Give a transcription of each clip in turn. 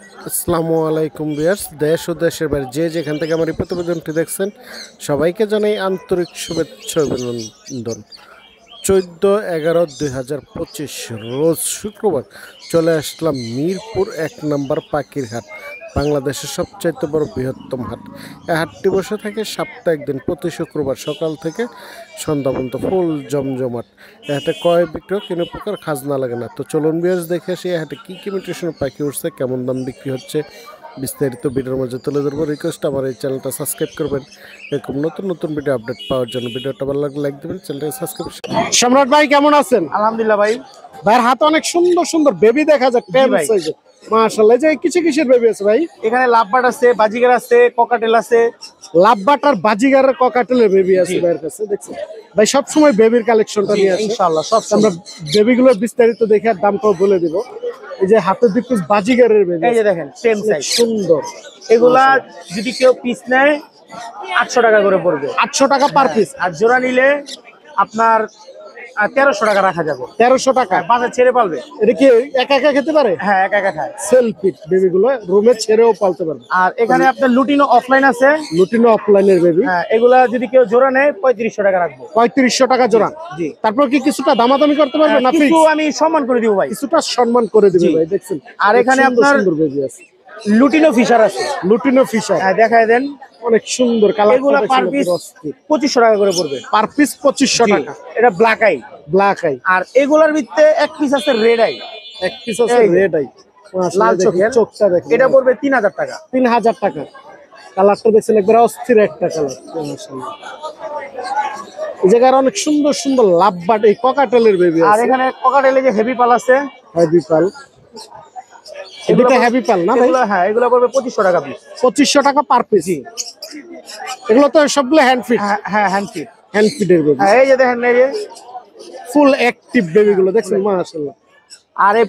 আসসালামু আলাইকুম ভিউয়ার্স, দেশ ও দেশের বাইরে যে যেখান থেকে আমার এই প্রতিবেদনটি দেখছেন সবাইকে জানাই আন্তরিক শুভেচ্ছা অভিনন্দন। 14/11/2025 রোজ শুক্রবার চলে আসলাম মিরপুর 1 নম্বর পাখির হাট, বাংলাদেশের সবচাইতে বড় বৃহত্তম হাট। এই হাটটি বসে থাকে সপ্তাহে একদিন, প্রতি শুক্রবার সকাল থেকে সন্ধ্যা পর্যন্ত ফুল জমজমাট। এ হাটে ক্রয় বিক্রয় কোনো প্রকার খাজনা লাগে না। তো চলুন ভিউয়ার্স দেখে আসি এই হাটে কী কী মিউটেশনের পাখি উঠছে, কেমন দাম বিক্রি হচ্ছে, বিস্তারিত ভিডিওর মাঝে তুলে ধরবো। রিকোয়েস্ট আমার এই চ্যানেলটা সাবস্ক্রাইব করবেন এরকম নতুন নতুন ভিডিও আপডেট পাওয়ার জন্য। ভিডিওটা ভালো লাগলে লাইক দেবেন, চ্যানেলটাকে সাবস্ক্রাইব। সম্রাট ভাই কেমন আছেন? আলহামদুলিল্লাহ ভাই। ভাইয়ের হাতে অনেক সুন্দর সুন্দর বেবি দেখা যায়, টেম ভাই। সাইজের। মাশাআল্লাহ, যে কিসের বেবি আছে ভাই? এখানে লাভবার্ড আছে, বাজিগার আছে, ককাটেল আছে। লাভবাট আর বাজিগারের ককাটেলের বেবি আছে ভাইয়ের কাছে, দেখছেন ভাই সব সময় বেবির কালেকশনটা নিয়ে আসে ইনশাআল্লাহ সব আমরা বেবিগুলোর বিস্তারিত দেখে আর দামটাও বলে দিব। এই যে হাতের দিক পিস বাজিগারের বেবি, এই যে দেখেন সেম সাইজ সুন্দর। এগুলা যদি কেউ পিস নেয় 800 টাকা করে পড়বে। 800 টাকা পার পিস। আর জোড়া নিলে আপনার 1300 টাকা রাখা যাবে। 1300 টাকা বাজার ছেড়ে পালবে। এটা কি একা একা খেতে পারে? হ্যাঁ, একা একা খায়। সেলফি বেবিগুলো রুমে ছেড়েও পালতে পারবে। আর এখানে আপনার লুটিনো অফলাইন আছে, লুটিনো অফলাইনের বেবি। হ্যাঁ, এগুলা যদি কেউ জোড়া নেয় 3500 টাকা রাখবো। 3500 টাকা জোড়া। জি। তারপর কি কিছুটা দামাদামি করতে পারবে না? কিছু আমি সম্মান করে দিব ভাই, কিছুটা সম্মান করে দিবে ভাই, দেখছেন। আর এখানে সুন্দর আপনার সুন্দর বেবি আছে। লুটিনো ফিশার আছে। লুটিনো ফিশার, হ্যাঁ, দেখায় দেন। অনেক সুন্দর কালার। এগুলা পার পিস 2500 টাকা করে পড়বে। পার পিস 2500 টাকা। এটা ব্ল্যাক আই। Black eye. আর এগুলার ভিতরে এক পিস আছে রেড আই। এক পিস আছে রেড আই, লাল চোখের। চোখটা দেখেন, এটা পড়বে 3000 টাকা। 3000 টাকা। কালারটা দেখছেন, একবার অস্থির একটা কালার। এই জায়গায় অনেক সুন্দর সুন্দর লাভবার্ড, এই ককাটেলের বেবি আর আছে। এখানে ককাটেলে যে হেভি পাল আছে, হেভি পাল। এগুলো হেভি পাল না ভাই? হ্যাঁ, এগুলো পড়বে 2500 টাকা পিস। 2500 টাকা পার পিস। এগুলো তো সবগুলো হ্যান্ড ফিট। হ্যাঁ, হ্যান্ড ফিট। হ্যান্ড ফিটের বেবি। হ্যাঁ, এই যে দেখেন, এই যে ফুল অ্যাক্টিভ বেবিগুলো দেখছেন, মাশাআল্লাহ। আর এই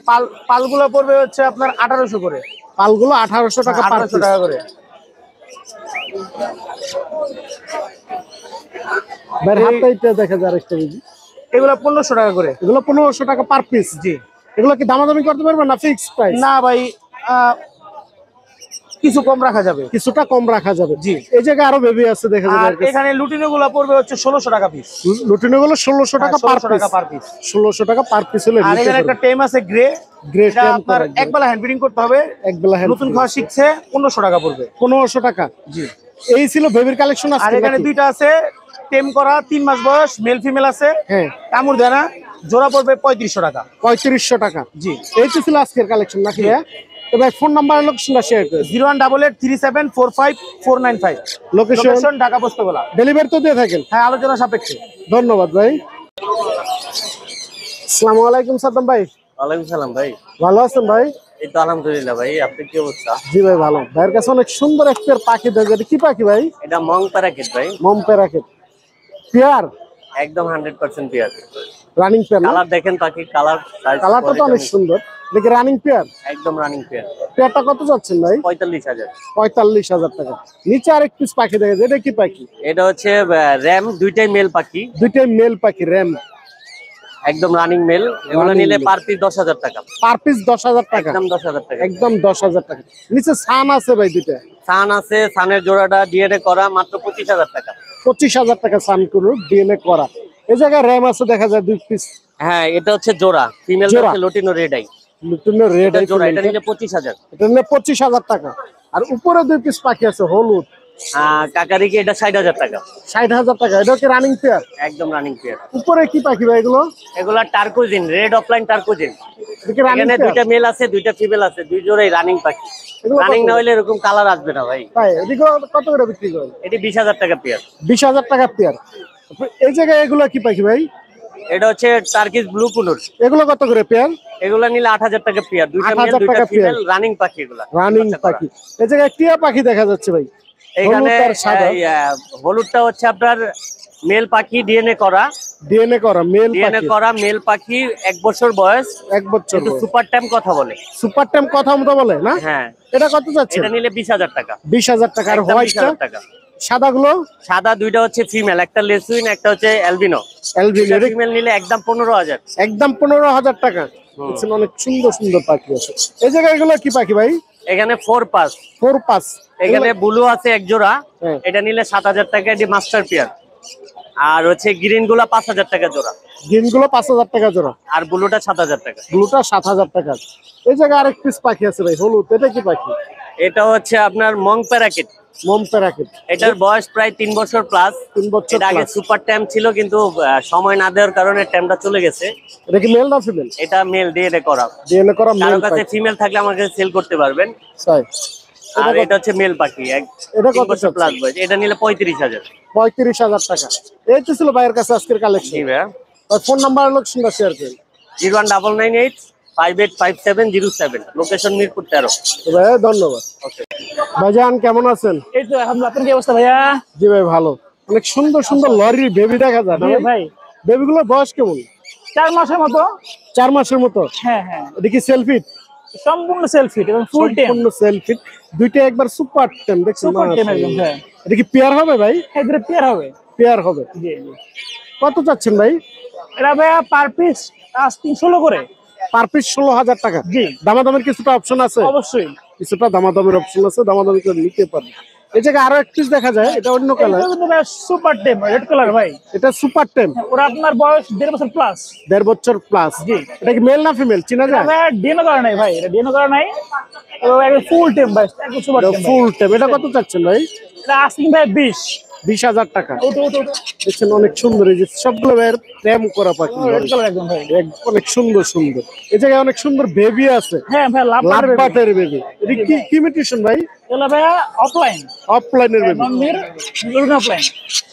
পালগুলো পড়বে হচ্ছে আপনার 1800 করে। পালগুলো 1800 টাকা পার 1800 পিস। টাকা করে। বাইরে হাতটা এটা দেখা যায় আরেকটা বেবি। এগুলো 1500 টাকা করে। এগুলো 1500 টাকা পার পিস। জি। এগুলো কি দামাদামি করতে পারবে না ফিক্সড প্রাইস? না ভাই, কিছু কম রাখা যাবে। কিছুটা কম রাখা যাবে। জি। এই জায়গায় আরো বেবি আছে দেখা আর যাবে। এখানে লুটিনো গুলো পড়বে হচ্ছে 1600 টাকা পিস। লুটিনো গুলো 1600 টাকা পার 1600 পিস। টাকা পার পিস। 1600 টাকা পার পিস হলে আর এখানে একটা টেম আছে গ্রে। গ্রে এটা টেম আপনার একবেলা হ্যান্ড ফিডিং করতে হবে। একবেলা হ্যান্ড নতুন খাওয়া শিখছে, 1500 টাকা পড়বে। 1500 টাকা। জি। এই ছিল বেবির কালেকশন। আর এখানে দুইটা আছে টেম করা, 3 মাস বয়স, মেল ফিমেল আছে। হ্যাঁ, কামড় দেয় না। জোড়া পড়বে 3500 টাকা। 3500 টাকা। জি। এই তো ছিল আজকের কালেকশন নাকি? হ্যাঁ। তবে ফোন নাম্বার আর লোকেশনটা শেয়ার করে। 01883745495। লোকেশন ঢাকা পোস্তগোলা। ডেলিভারি তো দিয়ে থাকেন? হ্যাঁ, আলোচনা সাপেক্ষে। ধন্যবাদ ভাই। আসসালামু আলাইকুম সাদ্দাম ভাই। ওয়ালাইকুম সালাম ভাই। ভালো আছেন ভাই? এই তো আলহামদুলিল্লাহ ভাই, আপনি কি অবস্থা? জি ভাই ভালো। ভাইয়ের কাছে অনেক সুন্দর একটা পাখি দেখে। এটা কি পাখি ভাই? এটা মং প্যারাকিট ভাই। মম প্যারাকেট। পেয়ার? একদম 100% পিয়ার। রানিং পেয়ার না? কালার দেখেন পাখি, কালার সাইজ কালারটা তো অনেক সুন্দর। দেখি রানিং পেয়ার। একদম রানিং পিয়ার। পেয়ারটা কত যাচ্ছেন ভাই? 45,000। 45,000 টাকা। নিচে আরেক পিস পাখি দেখে। এটা কি পাখি? এটা হচ্ছে র্যাম, দুইটাই মেল পাখি। দুইটাই মেল পাখি, র্যাম। একদম রানিং মেল। এগুলো নিলে পার পিস 10,000 টাকা। পার পিস 10,000 টাকা। একদম 10,000 টাকা। একদম 10,000 টাকা। নিচে সান আছে ভাই দুইটা। সান আছে, সানের জোড়াটা ডিএনএ করা, মাত্র 25,000 টাকা। 25,000 টাকা সান করু ডিএনএ করা। এই জায়গায় র্যাম আছে দেখা যায় 2 পিস। হ্যাঁ, এটা হচ্ছে জোড়া, ফিমেল জোড়া। হচ্ছে lutino red eye. Lutino red eye জোড়া, এটা নিলে 25,000। এটা নিলে 25,000 টাকা। আর উপরে 2 পিস পাখি আছে হলুদ। কাকারিকি এটা 60,000 টাকা। 60,000 টাকা। এটা কি রানিং পেয়ার? একদম রানিং পেয়ার। উপরে কি পাখি ভাই এগুলো? এগুলা টার্কোজিন, রেড অফলাইন টার্কোজিন। দেখি রানিং এখানে পেয়ার। দুইটা মেল আছে, দুইটা ফিমেল আছে, দুই জোড়াই রানিং পাখি। এগুলো রানিং কত? না হইলে এরকম কালার আসবে না ভাই। তাই এদিকে কত করে বিক্রি করেন? এটি 20,000 টাকা পেয়ার। 20,000 টাকা পেয়ার। এই জায়গায় এগুলো কি পাখি ভাই? এটা হচ্ছে টার্কিশ ব্লু কুনুর। এগুলো কত করে পেয়ার? এগুলা নিলে 8,000 টাকা পেয়ার। দুইটা মেল 8,000 দুইটা টাকা পেয়ার। ফিমেল, রানিং পাখি এগুলা। রানিং পাখি। এই জায়গায় টিয়া পাখি দেখা যাচ্ছে ভাই। এখানে হলুদ আর সাদা। হলুদটা হচ্ছে আপনার মেল পাখি, ডিএনএ করা। ডিএনএ করা মেল ডিএনএ পাখি। করা মেল পাখি, 1 বছর বয়স, 1 বছর কিন্তু বয়স। সুপার টাইম কথা বলে। সুপার টাইম কথা মতো বলে না? হ্যাঁ। এটা কত যাচ্ছে? এটা নিলে 20,000 টাকা। 20,000 টাকা। আর একদম হোয়াইটটা? 20,000 টাকা। সাদাগুলো? সাদা দুইটা হচ্ছে ফিমেল, একটা লেসুইন, একটা হচ্ছে অ্যালবিনো। অ্যালবিনো। ফিমেল নিলে একদম 15,000। একদম 15,000 টাকা। দেখছেন অনেক সুন্দর সুন্দর পাখি আছে। এই জায়গায় এগুলো কি পাখি ভাই? এখানে 4 পাস। 4 পাস। এখানে ব্লু আছে এক জোড়া, হ্যাঁ। এটা নিলে 7,000 টাকা, এটি মাস্টার পেয়ার। আর হচ্ছে গ্রিন গুলা 5,000 টাকা জোড়া, গ্রিন গুলো 5,000 টাকা জোড়া, আর ব্লুটা 7,000 টাকা। ব্লুটা 7,000 টাকা। এই জায়গায় আরেক পিস পাখি আছে ভাই, হলুদ, এটা কি পাখি? এটা হচ্ছে আপনার মং প্যারাকিট। মম প্যারাকিট। এটার বয়স প্রায় 3 বছর প্লাস। 3 বছর এটা আগে plus। সুপার ট্যাম ছিল, কিন্তু সময় না দেওয়ার কারণে ট্যামটা চলে গেছে। এটা কি মেল না ফিমেল? এটা মেল ডিএনএ করা। ডিএনএ করা মেল কারো কাছে পাখি। ফিমেল থাকলে আমাকে সেল করতে পারবেন। তাই। আর এটা হচ্ছে মেল পাখি, এটা 3 কত বছর প্লাস বয়স। এটা নিলে 35,000। 35,000 টাকা। এই তো ছিল ভাইয়ের কাছে আজকের কালেকশন। জি ভাইয়া। ফোন নাম্বার লোকেশনটা শেয়ার করুন। 01998585707, লোকেশন মিরপুর 13। তো ভাই ধন্যবাদ। ওকে ভাইজান কেমন আছেন? এই তো আলহামদুলিল্লাহ, আপনার কি অবস্থা ভাইয়া? জি ভাই ভালো। অনেক সুন্দর সুন্দর লরির বেবি দেখা যায় না জি ভাই? ভাই, বেবিগুলোর বয়স কেমন? 4 মাসের মতো। 4 মাসের মতো। হ্যাঁ হ্যাঁ, এটা কি সেলফি? সম্পূর্ণ সেলফি এবং ফুল টেম। সম্পূর্ণ সেলফি। দুইটা একবার সুপার টেম দেখছেন? সুপার টেম একদম। হ্যাঁ, এটা কি পেয়ার হবে ভাই? এদের পেয়ার হবে। পেয়ার হবে। জি জি। কত চাচ্ছেন ভাই? এটা ভাইয়া পার পিস 316 করে। পার পিস 16,000 টাকা। জি দামাদামের কিছুটা অপশন আছে? অবশ্যই। কিছুটা দামাদামের অপশন আছে, দামাদামি করে নিতে পারবেন। এই জায়গায় আরো এক পিস দেখা যায়, এটা অন্য কালার। সুপার টেম রেড কালার ভাই। এটা সুপার টেম। ওরা আপনার বয়স 1.5 বছর প্লাস। 1.5 বছর প্লাস। জি। এটা কি মেল না ফিমেল চিনা যায়? ডিএনও করা নাই ভাই, এটা ডিএনও করা নাই। ফুল টেম ভাই, একদম সুপার টেম। ফুল টেম। এটা কত চাচ্ছেন ভাই? এটা আস্কিং ভাই 20,000 টাকা। ওটো ওটো দেখছেন অনেক সুন্দর, এই যে সবগুলো ভাইয়ের প্রেম করা পাখি, রেড কালার একদম ভাই। অনেক সুন্দর সুন্দর। এই জায়গায় অনেক সুন্দর বেবি আছে, হ্যাঁ ভাই, লাভ লাভবাটের বেবি। এটা কি মিউটেশন ভাই? এগুলো ভাইয়া অফলাইন, অফলাইনের বেবি। নন-মির অফলাইন।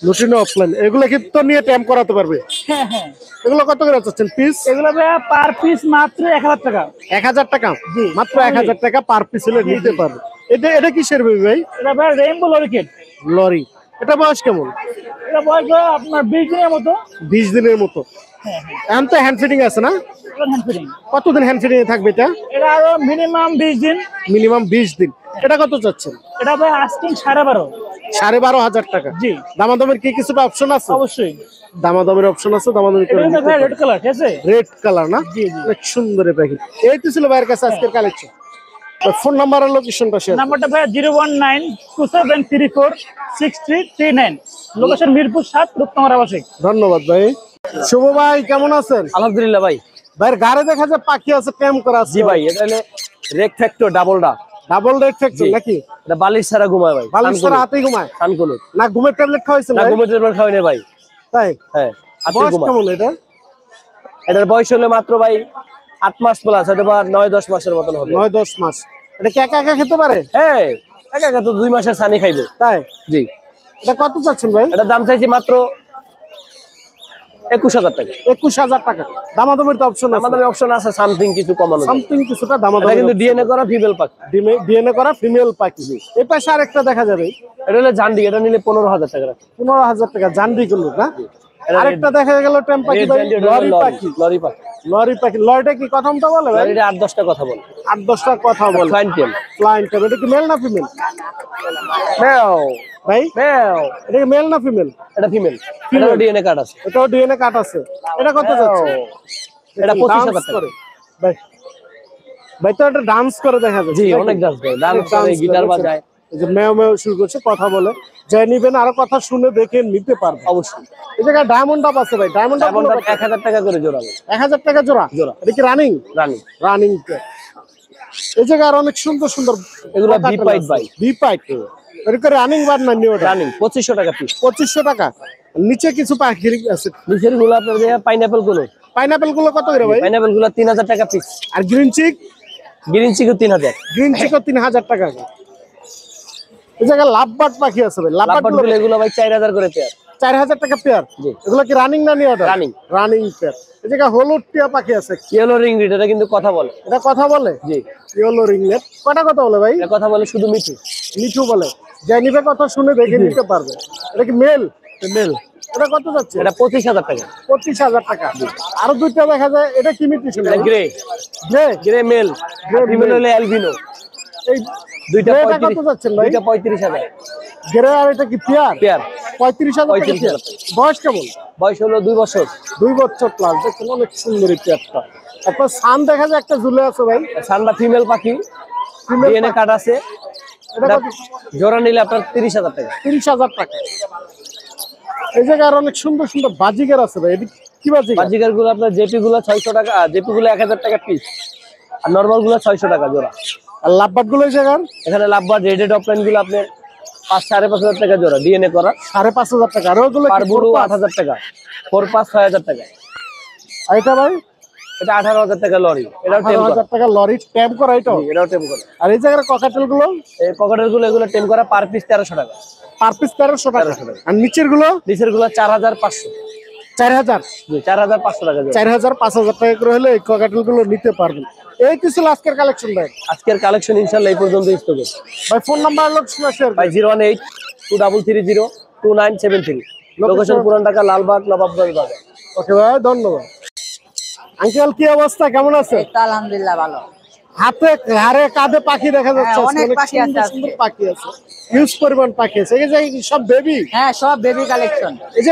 Lutino opaline. এগুলো কি তো নিয়ে ট্যাম করাতে পারবে? হ্যাঁ হ্যাঁ, এগুলো কত করে চাচ্ছেন পিস? এগুলো ভাইয়া পার পিস মাত্র 1,000 টাকা। 1,000 টাকা। জি। মাত্র 1,000 টাকা পার পিস হলে নিতে পারবে। এটা এটা কিসের বেবি ভাই? এটা ভাইয়া রেইনবো লরিকেট। লরি। এটা বয়স কেমন? এটা বয়স ভাইয়া আপনার 20 দিনের মতো। 20 দিনের মতো। হ্যাঁ হ্যাঁ, এখন তো হ্যান্ড ফিটিং আছে না? এটা হ্যান্ড ফিডিং। কতদিন হ্যান্ড ফিটিং এ থাকবে এটা? এটা আরো মিনিমাম 20 দিন। মিনিমাম 20 দিন। এটা কত চাচ্ছেন? এটা ভাই আস্কিং 12.5। 12,500 টাকা। জি দামাদামের কি কিছুটা অপশন আছে? অবশ্যই। দামাদামের অপশন আছে, দামাদামি এটা করে কিন্তু নিতে ভাই পারবেন। রেড কালার, ঠিক আছে? রেড কালার না? জি জি। অনেক সুন্দর এই প্যাকেট। এই তো ছিল ভাইয়ের কাছে আজকের কালেকশন। ফোন নাম্বার আর লোকেশনটা শেয়ার। নাম্বারটা ভাই 01927346339, লোকেশন মিরপুর 7, রূপনগর আবাসিক। ধন্যবাদ ভাই। শুভ ভাই কেমন আছেন? আলহামদুলিল্লাহ ভাই। ভাইয়ের গাড়ি দেখা যায় পাখি আছে, ক্যাম্প করা আছে। জি ভাই, এটা হলে রেক ফ্যাক্টর ডাবলটা। ডাবল রেড ফ্যাক্টর নাকি? এটা বালিশ ছাড়া ঘুমায় ভাই। বালিশ ছাড়া হাতেই ঘুমায় কানকুলুত না? ঘুমের ট্যাবলেট খাওয়াইছেন না, ভাই? ঘুমের ট্যাবলেট খাওয়াই না ভাই। তাই? হ্যাঁ, হাতে বয়স ঘুমায়। কেমন এটা? এটার বয়স হলে মাত্র ভাই 8 মাস প্লাস, হয়তো বা 9-10 মাসের মতন হবে। 9-10 মাস। এটা কি একা একা খেতে পারে? হ্যাঁ, একা একা তো 2 মাসের ছানি খাইবে। তাই? জি। এটা কত চাচ্ছেন ভাই? এটার দাম চাইছি মাত্র 21,000 টাকা। 21,000 টাকা। দামাদামের তো অপশন আছে? আমাদের অপশন আছে সামথিং কিছু কমানো যাবে। সামথিং কিছুটা এটা দামাদামি। কিন্তু ডিএনএ করা ফিমেল পাখি। ডিএনএ করা ফিমেল পাখি। এই পাশে আরেকটা দেখা যাবে, এটা হলে জান্ডি, এটা নিলে 15,000 টাকা। 15,000 টাকা। জানবি গুলো না? এটা আরেকটা দেখা গেল টেম পাখি রেড ভাই, জান্ডি, এটা লরি হলো পাখি। লরি পাখি। লরি পাখি। লরিটা কি কথামটা বলে ভাই? লরিটা 8-10টা কথা বলে। 8-10টা কথা বলে। ফ্লাইন টেম। Flying tame. এটা কি মেল না ফিমেল মেও ভাই? মেও। এটা কি মেল না ফিমেল? এটা ফিমেল। এটা ডিএনএ কার্ড আছে। এটাও ডিএনএ কাট আছে। এটা কত যাচ্ছে? এটা 25,000 ডান্স টাকা। করে ভাই। ভাই তো এটা ডান্স করে দেখা যাচ্ছে। জি, অনেক ডান্স করে, ডান্স করে, ডান্স গিটার করে। বাজায়। এই যে মেও মেও শুরু করছে, কথা বলে। যাই নিবেন আরো কথা শুনে দেখে নিতে পারবে অবশ্যই। এই জায়গায় ডায়মন্ড আপ আছে ভাই। ডায়মন্ড আপ এমনটা 1000 টাকা করে জোড়া। 1,000 টাকা জোড়া। জোড়া। এটা কি রানিং? রানি। রানিং। এই জায়গায় আর অনেক সুন্দর সুন্দর এগুলো বিপাইট ভাই। বিপাইট। এটা রানিং বার না নিউ? রানিং 2500 টাকা পিস। 2500 টাকা। নিচে কিছু পাখি আছে। নিচের গুলো আপনার যে পাইনাপল গুলো, পাইনাপেল গুলো কত করে ভাই? পাইনাপল গুলো 3000 টাকা পিস। আর গ্রিন চিক? গ্রিন চিকো 3000। গ্রিন চিকও 3,000 টাকা। এই জায়গায় লাভবার্ড পাখি আছে ভাই। লাভবার্ড লাভবার্ড গুলো এগুলো ভাই 4000 করে পেয়ার। 4,000 টাকা পেয়ার। জি। এগুলো কি রানিং না নিউ? রানিং। Running pair. এই জায়গায় হলুদ টিয়া পাখি আছে। ইয়েলো রিং রিড, এটা কিন্তু কথা বলে। এটা কথা বলে? জি। ইয়েলো রিংনেট। কটা কথা বলে ভাই? এটা কথা বলে শুধু মিঠু। মিঠু বলে। যাই নিবে কথা শুনে দেখে নিতে পারবে। এটা কি মেল? মেল। এটা কত যাচ্ছে? এটা 25,000 টাকা। 25,000 টাকা। আরো দুইটা দেখা যায়, এটা কি মিউটেশন? এটা grey. Grey. Grey male. Grey female male। হলে অ্যালবিনো। এই দুইটা গ্রেটা কত যাচ্ছেন ভাই? দুইটা 35,000 গ্রে। আর এটা কি পেয়ার? পেয়ার। 35,000 টাকা 35,000 পেয়ার। বয়স কেমন? বয়স হলো 2 বছর। 2 বছর প্লাস। দেখছেন অনেক সুন্দর এই পেয়ারটা। তারপর সান দেখা যায় একটা ঝুলে আছে ভাই। সান্ডা ফিমেল পাখি। ডিএনএ কার্ড আছে। এটা জোড়া নিলে আপনার 30,000 টাকা। 30,000 টাকা। এই জায়গায় আর অনেক সুন্দর সুন্দর বাজিগার আছে ভাই, এটা কি বাজিগার? বাজিগার গুলো আপনার জেপি গুলো 600 টাকা, জেপি গুলো 1000 টাকা পিস, আর নরমাল গুলো 600 টাকা জোড়া। আর লাভবাট গুলো এই জায়গার এখানে লাভবার্ড রেডেড অফলাইন গুলো আপনার 5,000-5,500 টাকা জোড়া ডিএনএ করা। 5,500 টাকা। আর ওগুলো পারবুরু 8,000 টাকা, 4-5 6,000 টাকা। আর এটা ভাই এটা 18,000 টাকা লরি, এটাও টেম করা। 18,000 টাকা লরি টেম করা এটাও? এটাও টেম করা। আর এই জায়গার ককাটেল গুলো? এই পকেটের গুলো এগুলো টেম করা, পার পিস 1300 টাকা। পার পিস 1300 টাকা। 1300 টাকা। আর নিচের গুলো? নিচের গুলো 4,500। 4,000? জি, 4,500 টাকা জোড়া। 4,000 5,000 টাকা করে হলে এই ককাটেল গুলো নিতে পারবেন। এই কিছু আজকের কালেকশন ভাই। আজকের কালেকশন ইনশাআল্লাহ এই পর্যন্ত স্টকে। ভাই ফোন নাম্বার লোকেশন শেয়ার ভাই 018-2330-2973। লোকেশন পুরান ঢাকা, লালবাগ, নবাবগঞ্জ বাজার। ওকে ভাই, ধন্যবাদ। আঙ্কেল কি অবস্থা, কেমন আছে? এই তো আলহামদুলিল্লাহ ভালো। হাতে ঘাড়ে কাঁধে পাখি দেখা যাচ্ছে, হ্যাঁ, অনেক অনেক পাখি আছে সুন্দর আজকে। সুন্দর পাখি আছে, হিউজ পরিমাণ পাখি আছে। এই যে সব বেবি? হ্যাঁ, সব বেবি কালেকশন। এই যে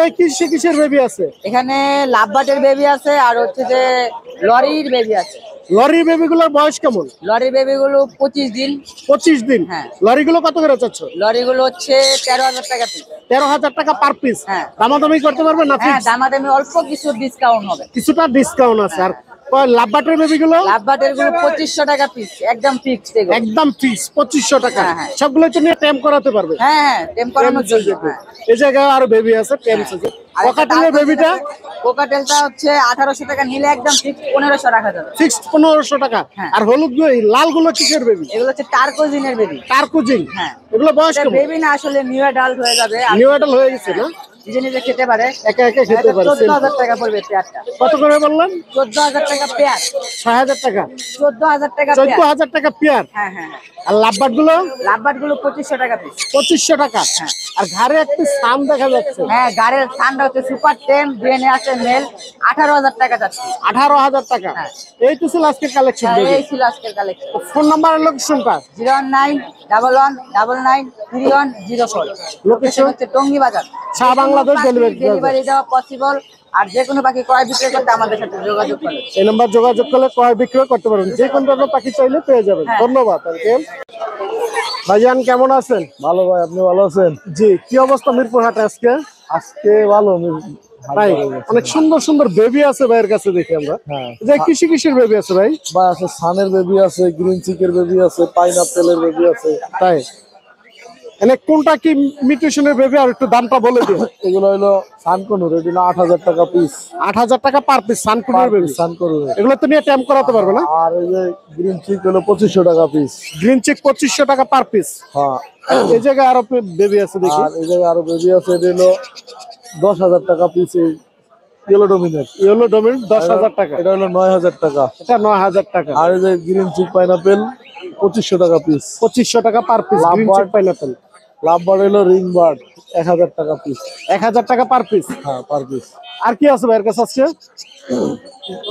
কিসের বেবি আছে? এখানে লাভবাটের বেবি আছে, আর হচ্ছে যে লরির বেবি আছে। লরির বেবি গুলোর বয়স কেমন? লরির বেবি গুলো 25 দিন। 25 দিন? হ্যাঁ। লরি গুলো কত করে চাচ্ছ? লরি গুলো হচ্ছে 13,000 টাকা পিস। 13,000 টাকা পার পিস? হ্যাঁ। দামাদামি করতে পারবে না? হ্যাঁ, fix? দামাদামি অল্প কিছু ডিসকাউন্ট হবে। কিছুটা ডিসকাউন্ট আছে। আর লাভবাটের বেবি গুলো? লাভবাটের গুলো 2500 টাকা পিস, একদম ফিক্সড এগুলো। একদম ফিক্স 2500 টাকা। হ্যাঁ, হ্যাঁ। সবগুলো তো নিয়ে টেম করাতে পারবে? হ্যাঁ হ্যাঁ, টেম করানোর জন্য। হ্যাঁ। এই জায়গায় আরো বেবি আছে, টেম আছে। আর ককাটেলের বেবিটা? কোকাটেলটা হচ্ছে 1800 টাকা নিলে একদম ফিক্সড 1500 রাখা যাবে। ফিক্সড 1500 টাকা। হ্যাঁ। আর হলুদ লাল গুলো কিসের বেবি? এগুলো হচ্ছে টার্কোজিনের বেবি। টার্কুজিং? হ্যাঁ। এগুলো বয়স কেমন? বেবি না, আসলে নিউ অ্যাডাল্ট হয়ে যাবে। নিউ অ্যাডাল হয়ে গেছে না? নিজে নিজে খেতে পারে, একা একা খেতে পারে। 14,000 টাকা পড়বে পেয়ারটা। কত করে বললাম? 14,000 টাকা পেয়ার। 6,000 টাকা? 14,000 টাকা পেয়ার। 14,000 টাকা পেয়ার? হ্যাঁ হ্যাঁ হ্যাঁ। আর লাভবাট গুলো? লাভবাট গুলো 2500 টাকা পিস। 2500 টাকা। আর ঘাড়ে একটি সাম দেখা যাচ্ছে। হ্যাঁ, গাড়ির ঠান্ডা হচ্ছে সুপার টেম, ডিএনএ আছে মেল, 18,000 টাকা যাচ্ছে। 18,000 টাকা। এই তো ছিল আজকের কালেকশন। এই ছিল আজকের কালেকশন। ফোন নাম্বার আর লোকেশনটা? 01911993104। লোকেশন হচ্ছে টঙ্গী বাজার। শাহ বাংলাদেশ ডেলিভারি দেওয়া পসিবল। আর যে কোনো পাখি ক্রয় বিক্রয় করতে আমাদের সাথে যোগাযোগ করুন। এই নাম্বার যোগাযোগ করলে ক্রয় বিক্রয় করতে পারবেন, যে কোনো ধরনের পাখি চাইলে পেয়ে যাবেন। হ্যাঁ। ধন্যবাদ আঙ্কেল। ভাইজান কেমন আছেন? ভালো ভাই, আপনি ভালো আছেন? জি, কি অবস্থা মিরপুর হাটে আজকে? আজকে ভালো। ভাই অনেক সুন্দর সুন্দর বেবি আছে ভাইয়ের কাছে, দেখি আমরা। হ্যাঁ। যে কিসের বেবি আছে ভাই? ভাই আছে সানের বেবি আছে, গ্রিন চিকের বেবি আছে, পাইনাপেলের বেবি আছে। তাই এনে কোনটা কি মিউটেশনের বেবি, আর একটু দামটা বলে দিন। এগুলো হলো সানকনুর, এগুলো 8,000 টাকা পিস। 8,000 টাকা পার পিস সানকুনের বেবি? সানকনুর। এগুলো তো নিয়ে ট্যাম করাতে পারবে না? আর এই যে গ্রিন চিক হলো 2500 টাকা পিস। গ্রিন চেক 2500 টাকা পার পিস। হ্যাঁ। এই জায়গায় আরো বেবি আছে দেখি। আর এই জায়গায় আরো বেবি আছে, এটা হলো 10,000 টাকা piece. Yellow dominate. Yellow domain 10,000 টাকা। এটা হলো 9,000 টাকা। এটা 9,000 টাকা। আর এই যে গ্রিন চিক পাইনাপেল 2500 টাকা পিস। 2500 টাকা per piece green cheek pineapple. Lovebird হলো রিং বার্ড 1000 টাকা পিস। 1000 টাকা পার পিস। হ্যাঁ, পার পিস। আর কি আছে ভাইয়ের কাছে আজকে?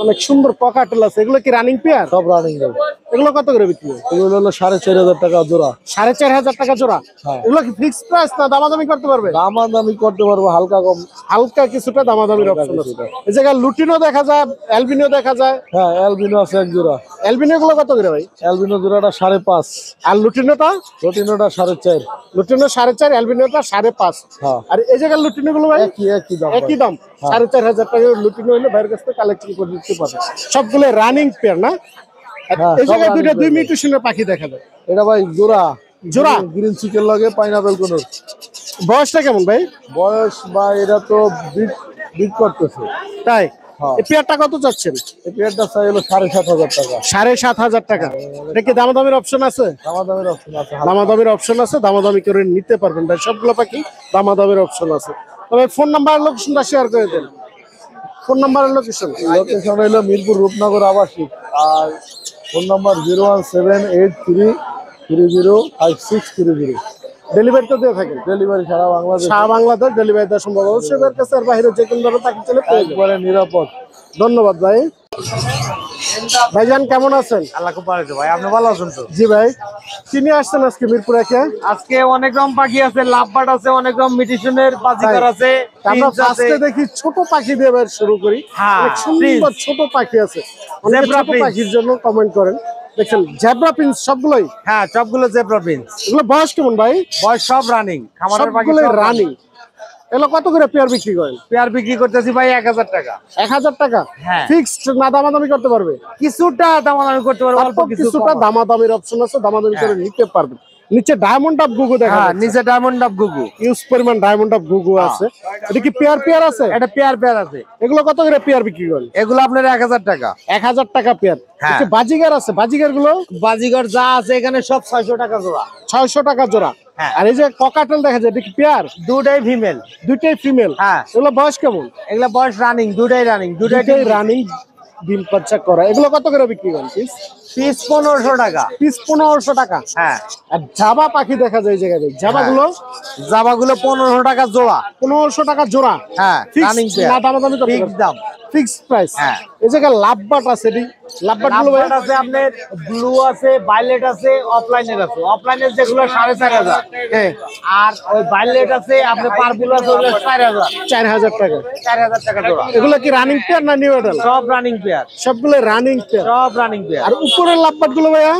অনেক সুন্দর ককাটেল আছে, এগুলো কি রানিং পেয়ার? সব রানিং গাড়ি। এগুলো কত করে বিক্রি হয়? এগুলো হলো 4,500 টাকা জোড়া। 4,500 টাকা জোড়া? হ্যাঁ। এগুলো কি ফিক্সড প্রাইস না দামাদামি করতে পারবে? দামাদামি করতে পারবো, হালকা কম। হালকা কিছুটা দামাদামির অপশন আছে। কিছুটা। এই জায়গায় লুটিনো দেখা যায়, অ্যালবিনো দেখা যায়। হ্যাঁ, অ্যালবিনো আছে এক জোড়া। অ্যালবিনো গুলো কত করে ভাই? অ্যালবিনো জোড়াটা 5.5। আর লুটিনোটা? রোটিনোটা 4.5। লুটিনো 4.5, অ্যালবিনোটা 5.5। হ্যাঁ। আর এই জায়গায় লুটিনো গুলো ভাই? একই দাম। একই দাম। 4,500 টাকা লুটিনো হলে ভাইয়ের কাছ থেকে কালেকশন করে দিতে পারে। সবগুলো রানিং পেয়ার না? আর হ্যাঁ, এই সব জায়গায় running দুই pair। মিউটেশনের পাখি দেখা যায়। এটা ভাই জোড়া। জোড়া? গ্রিন চিকেন লাগে পাইনাপেল কোন। বয়সটা কেমন ভাই? বয়স বা এটা তো বিট করতেছে। তাই? হ্যাঁ। এই পেয়ারটা কত চাচ্ছেন? এই পেয়ারটা চাই হলো 7,500 টাকা। 7,500 টাকা। এটা কি দামাদামির অপশন আছে? দামাদামের অপশন আছে। দামাদামির অপশন আছে, দামাদামি করে নিতে পারবেন ভাই। সবগুলো পাখি দামাদামির অপশন আছে। তবে ফোন নাম্বার লোকেশনটা শেয়ার করে দেন। ফোন নাম্বারের লোকেশন? লোকেশন হলো মিরপুর রূপনগর আবাসিক। আর ফোন নাম্বার 01783305630। ডেলিভারি তো দিয়ে থাকেন? ডেলিভারি সারা বাংলাদেশ। সারা বাংলাদেশ ডেলিভারি দেওয়া সম্ভব। অবশ্যই এর কাছে আর বাইরে যে কোনো ধরনের পাখি চলে পেয়ে যাবেন। একবারে নিরাপদ। ধন্যবাদ ভাই। ভাইজান কেমন আছেন? আল্লাহ খুব ভালো আছে ভাই, আপনি ভালো আছেন তো? জি ভাই। কি নিয়ে আসছেন আজকে মিরপুর একে? আজকে অনেক রকম পাখি আছে, লাভবার্ড আছে, অনেক রকম মিউটেশনের বাজিকার আছে, আমরা প্রিন্স আছে। ফার্স্টে দেখি ছোট পাখি দিয়ে এবার শুরু করি। হ্যাঁ, অনেক সুন্দর ছোট পাখি আছে। অনেক Zebra ছোট prince। পাখির জন্য কমেন্ট করেন। দেখছেন জেব্রা প্রিন্স সবগুলোই, হ্যাঁ সবগুলো জেব্রা প্রিন্স। এগুলো বয়স কেমন ভাই? বয়স সব রানিং, খামারের পাখি সবগুলোই সব রানিং। এগুলো কত করে পেয়ার বিক্রি করেন? পেয়ার বিক্রি করতেছি ভাই 1000 টাকা। 1000 টাকা হ্যাঁ। ফিক্সড না দামাদামি করতে পারবে? কিছুটা দামাদামি করতে পারবো, অল্প অল্প কিছু কিছুটা কম। দামাদামির অপশন আছে, দামাদামি করে নিতে পারবেন। নিচে ডায়মন্ড অফ গুগু দেখা হ্যাঁ যাচ্ছে, নিচে ডায়মন্ড অফ গুগু। ইউজ পরিমাণ ডায়মন্ড অফ গুগু আছে। এটা কি পেয়ার পেয়ার আছে? এটা পেয়ার পেয়ার আছে। এগুলো কত করে পেয়ার বিক্রি করেন? এগুলো আপনার 1000 টাকা। 1000 টাকা পেয়ার। হ্যাঁ। বাজিগার আছে, বাজিগার গুলো বাজিগর যা আছে এখানে সব 600 টাকা জোড়া। 600 টাকা জোড়া। হ্যাঁ। আর এই যে ককাটেল দেখা যায়, এটা কি পেয়ার? দুটাই ফিমেল। দুইটাই ফিমেল। হ্যাঁ। এগুলো বয়স কেমন? এগুলা বয়স রানিং, দুটাই রানিং, দুইটাই রানিং, ডিম বাচ্চা করা। এগুলো কত করে বিক্রি করেন পিস? পিস 1500 টাকা। পিস 1500 টাকা। হ্যাঁ। আর জাবা পাখি দেখা যায় এই জায়গায়, জাবা গুলো জাবাগুলো 1500 টাকা জোড়া। 1500 টাকা জোড়া। হ্যাঁ রানিং ফিক্স না দামাদামি করতে ফিক্স পারবেন? দাম। Fix price. হ্যাঁ। এই জায়গায় লাভবাট আছে, লাভবাট গুলো ভাই লাভবার্ড আছে আপনার, ব্লু আছে, ভায়োলেট আছে, অফলাইনের আছে। অফলাইনের যেগুলো 4500। হ্যাঁ আর ওই ভায়োলেট আছে আপনার, পার্পল আছে, ওগুলো 4000। 4000 টাকা। 4000 টাকা জোড়া। এগুলো কি রানিং পেয়ার না নিউ এডাল? সব রানিং পেয়ার। সবগুলো রানিং পেয়ার। সব রানিং পেয়ার। আর উপরের লাভবাট গুলো ভাইয়া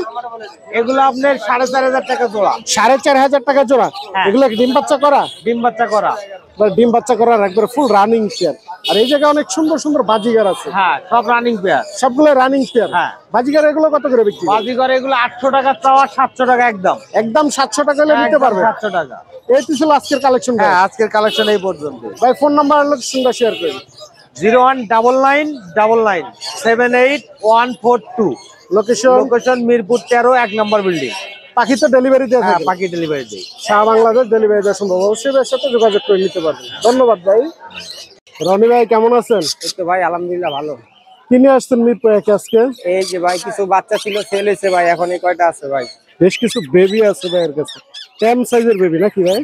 এগুলো আপনার 4500 টাকা জোড়া। 4500 টাকা জোড়া। হ্যাঁ। এগুলো কি ডিম বাচ্চা করা? ডিম বাচ্চা করা। ডিম বাচ্চা করার একবার ফুল রানিং পেয়ার। আর এই জায়গায় অনেক সুন্দর সুন্দর বাজিগার আছে, হ্যাঁ সব রানিং পেয়ার। সবগুলো রানিং পেয়ার। হ্যাঁ। বাজিগার এগুলো কত করে বিক্রি? বাজিগর এগুলো 800 টাকা চাওয়া, 700 টাকা একদম। একদম 700 টাকা হলে নিতে পারবে। 700 টাকা। এই তো ছিল আজকের কালেকশন। হ্যাঁ আজকের কালেকশন এই পর্যন্ত। ভাই ফোন নাম্বার আর লোকেশনটা শেয়ার করুন। 01999998142। লোকেশন লোকেশন মিরপুর 13, 1 নম্বর বিল্ডিং। পাখি তো ডেলিভারি দেওয়া হ্যাঁ থাকে, পাখি ডেলিভারি দেই। সারা বাংলাদেশ ডেলিভারি দেওয়া সম্ভব। অবশ্যই এর সাথে যোগাযোগ করে নিতে পারবেন। ধন্যবাদ ভাই। রনি ভাই কেমন আছেন? এই তো ভাই আলহামদুলিল্লাহ ভালো। কি নিয়ে আসছেন মিরপুর একে আজকে? এই যে ভাই কিছু বাচ্চা ছিল, সেল হয়েছে ভাই, এখন এই কয়টা আছে ভাই। বেশ কিছু বেবি আছে ভাইয়ের কাছে, টেম সাইজের বেবি নাকি ভাই?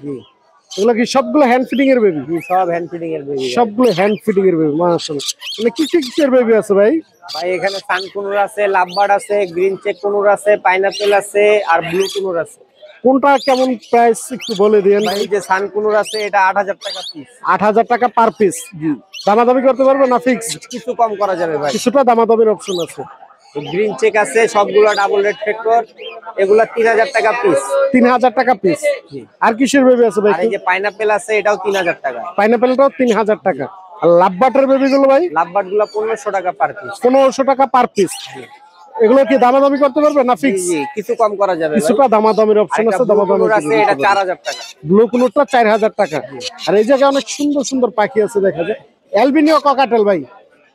এগুলো কি সবগুলো হ্যান্ড ফিডিং এর বেবি? সব হ্যান্ড ফিডিং এর বেবি। সবগুলো হ্যান্ড ফিডিং এর বেবি, মাশাআল্লাহ। মানে কি কিসের বেবি আছে ভাই? ভাই এখানে সানকুনুর আছে, লাভবার্ড আছে, গ্রিন চেক কুনুর আছে, পাইনাপেল আছে, আর ব্লু কুনুর আছে। কোনটা কেমন প্রাইস একটু বলে দিন। ভাই এই যে সানকুনুর আছে, এটা 8000 টাকা পিস। 8000 টাকা পার পিস। দামাদামি করতে পারবে না ফিক্স? কিছু কম করা যাবে ভাই। কিছুটা দামাদামির অপশন আছে। গ্রিন চেক আছে, সবগুলো ডাবল রেড ফ্যাক্টর, এগুলা 3000 টাকা পিস। 3000 টাকা পিস। আর কিসের বেবি আছে ভাই? আর এই যে পাইনাপেল আছে, এটাও 3000 টাকা। পাইনাপেলটাও 3000 টাকা। আর লাভবাটের বেবি গুলো ভাই? লাভবার্ড গুলা 1500 টাকা পার পিস। 1500 টাকা পার পিস। এগুলো কি দামাদামি করতে পারবে না ফিক্স? জি কিছু কম করা যাবে ভাই। কিছুটা দামাদামির অপশন আছে, দামাদামি আছে, এটা 4000 টাকা। ব্লু কুনুরটা 4000 টাকা। আর এই জায়গায় অনেক সুন্দর সুন্দর পাখি আছে দেখা যায়। অ্যালবিনিও ককাটেল ভাই,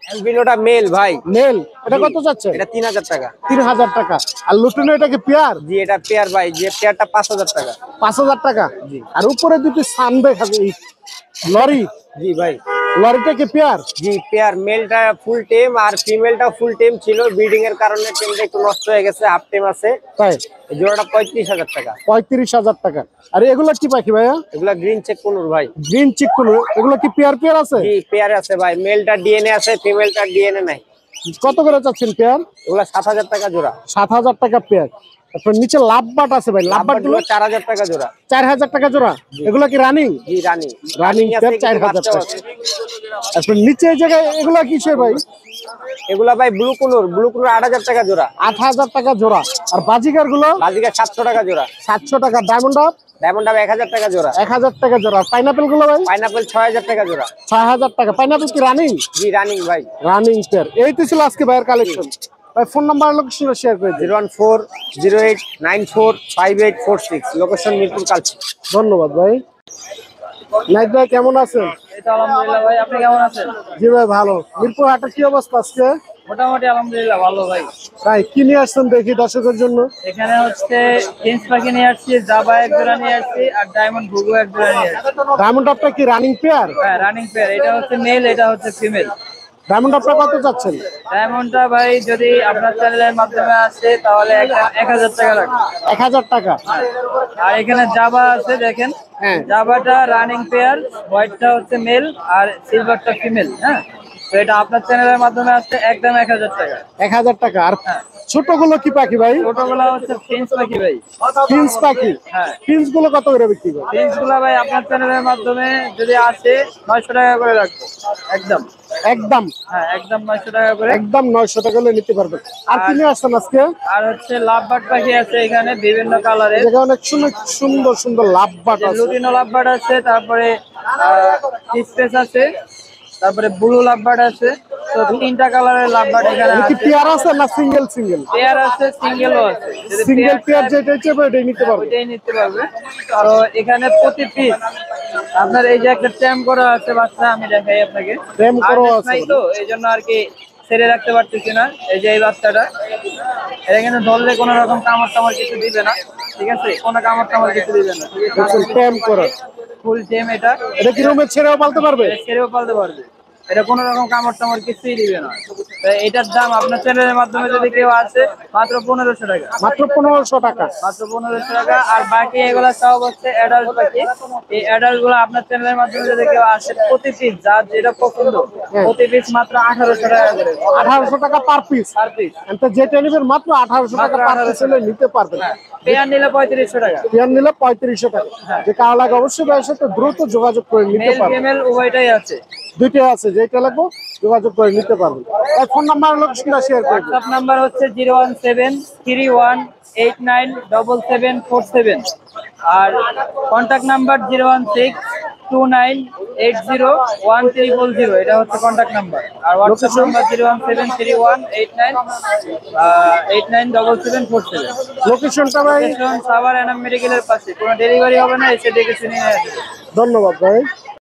অ্যালবিনোটা মেল ভাই। মেল। এটা কত যাচ্ছে? এটা 3000 টাকা। 3000 টাকা। আর লুটিনো এটা কি পেয়ার? জি এটা পেয়ার ভাই, যে পেয়ারটা 5000 টাকা। 5000 টাকা। আর উপরে দুটি সান দেখা যায়, লরি। জি ভাই। লরিটা কি পেয়ার? জি পেয়ার। মেলটা ফুল টেম আর ফিমেলটা ফুল টেম ছিল, ব্রিডিং এর কারণে টেমটা একটু নষ্ট হয়ে গেছে, হাফ টেম আছে। তাই এই জোড়াটা 35000 টাকা। 35000 টাকা। আর এগুলো কি পাখি ভাইয়া? এগুলা গ্রিন চেক কুনুর ভাই। Green cheek conure. এগুলো কি পেয়ার পেয়ার আছে? জি পেয়ার আছে ভাই, মেলটা ডিএনএ আছে, ফিমেলটা ডিএনএ নাই। কত করে চাচ্ছেন পেয়ার? এগুলা 7000 টাকা জোড়া। 7000 টাকা পেয়ার। তারপর নিচে লাভবাট আছে ভাই, লাভবাট গুলো 4000 টাকা জোড়া। 4000 টাকা জোড়া। এগুলো কি রানিং? জি রানি। রানিং পেয়ার 4000 টাকা। তারপর নিচে এই জায়গায় এগুলো কিসের ভাই? এগুলা ভাই ব্লু কুনুর, ব্লু কুনুর 8000 টাকা জোড়া। 8000 টাকা জোড়া। আর বাজিকার গুলো বাজিকা 700 টাকা জোড়া। 700 টাকা। Diamond up? ডায়মন্ড আপ 1000 টাকা জোড়া। 1000 টাকা জোড়া। পাইনাপেল গুলো ভাই? পাইনাপেল 6000 টাকা জোড়া। 6000 টাকা। পাইনাপেল কি রানিং? জি রানিং ভাই। Running pair. এই তো ছিল আজকে ভাইয়ের কালেকশন। ভাই ফোন নাম্বার আর লোকেশন শেয়ার করে দিন। 01408945846। লোকেশন মিরপুর কালচি। ধন্যবাদ ভাই। নাইট ভাই কেমন আছেন? এই তো আলহামদুলিল্লাহ ভাই, আপনি কেমন আছেন? জি ভাই ভালো। মিরপুর হাটের কি অবস্থা আজকে? মোটামুটি আলহামদুলিল্লাহ ভালো ভাই। ভাই কি নিয়ে আসছেন দেখি দর্শকের জন্য? এখানে হচ্ছে প্রিন্স পাখি নিয়ে আসছি, জাবা এক জোড়া নিয়ে আসছি, আর ডায়মন্ড ঘুঘু এক জোড়া নিয়ে আসছি। ডায়মন্ড আপটা কি রানিং পেয়ার? হ্যাঁ রানিং পেয়ার। এটা হচ্ছে মেল, এটা হচ্ছে ফিমেল। ডায়মন্ড আপটা কত চাচ্ছেন? ডায়মন্ডটা ভাই যদি আপনার চ্যানেলের মাধ্যমে আসে তাহলে 1000 টাকা লাগবে। 1000 টাকা। আর এখানে জাবা আছে দেখেন, হ্যাঁ। জাবাটা রানিং পেয়ার, হোয়াইটটা হচ্ছে মেল আর সিলভারটা ফিমেল। হ্যাঁ তো এটা আপনার চ্যানেলের মাধ্যমে আসছে একদম 1000 টাকা। 1000 টাকা। আর ছোটগুলো কি পাখি ভাই? ছোটগুলা হচ্ছে প্রিন্স পাখি ভাই। প্রিন্স পাখি। হ্যাঁ। প্রিন্স গুলো কত করে বিক্রি করে? প্রিন্স গুলা ভাই আপনার চ্যানেলের মাধ্যমে যদি আসে 900 টাকা করে রাখবো একদম। একদম হ্যাঁ একদম 900 টাকা করে। একদম 900 টাকা হলে নিতে পারবেন। আর কি নিয়ে আসছেন আজকে? আর হচ্ছে লাভবার্ড পাখি আছে এখানে বিভিন্ন কালারের, যেটা অনেক সুন্দর সুন্দর লাভবাট আছে। লুটিনো লাভবার্ড আছে, তারপরে স্পেস আছে, তারপরে ব্লু লাভবার্ড আছে। তো 3টা কালারের লাভবার্ড এখানে এটা কি আছে। পেয়ার আছে না সিঙ্গেল সিঙ্গেল? পেয়ার আছে, সিঙ্গেলও আছে। যদি সিঙ্গেল পেয়ার চায়, যেটা চাইবে ওটাই নিতে পারবে। ওইটাই নিতে পারবে। আর প্রতি পিস আপনার এই যে একটা ট্যাম করা আছে বাচ্চা, আমি দেখাই আপনাকে। ট্যাম করা Harness আছে নাই তো এই জন্য আর কি ছেড়ে রাখতে পারতেছি না। এই যে এই বাচ্চাটা, এটা কিন্তু ধরলে কোনো রকম কামড় টামড় কিছু দিবে না, ঠিক আছে? কোনো কামড় টামড় কিছু দিবে না। ট্যাম করা। ফুল টেম এটা। এটা কি রুমে ছেড়েও পালতে পারবে? এটা ছেড়েও পালতে পারবে, এটা কোনো রকম কামড় টামড় কিছুই দিবে না। তো এটার দাম আপনার চ্যানেলের মাধ্যমে যদি কেউ আসে মাত্র 1500 টাকা। মাত্র 1500 টাকা। মাত্র 1500 টাকা। আর বাকি এগুলা সব হচ্ছে অ্যাডাল্ট পাখি। এই অ্যাডাল্ট গুলো আপনার চ্যানেলের মাধ্যমে যদি কেউ আসে, প্রতি পিস যার যেটা পছন্দ, প্রতি পিস মাত্র 1800 টাকা করে। 1800 টাকা per piece. Per piece. And যেটা নেবেন মাত্র 1800 টাকা পার পিস হলে নিতে পারবেন। পেয়ার নিলে 3500 টাকা। পেয়ার নিলে 3500 টাকা। যে কার লাগে অবশ্যই ভাইয়ের সাথে দ্রুত যোগাযোগ করে নিতে মেল পারবেন। ফিমেল উভয়টাই আছে। দুইটাই আছে, যেটা লাগবে যোগাযোগ করে নিতে পারবেন। আর ফোন নাম্বার লোকেশনটা শেয়ার করে দিন। হোয়াটসঅ্যাপ নাম্বার হচ্ছে 01731897747। আর কন্ট্যাক্ট নাম্বার 01629801300। এটা হচ্ছে কন্ট্যাক্ট নাম্বার। আর হোয়াটসঅ্যাপ নাম্বার 01731897747। লোকেশনটা ভাই? সাভার এনাম মেডিকেলের পাশে। কোনো ডেলিভারি হবে না, এসে দেখে শুনে নিয়ে আসবে। ধন্যবাদ ভাই।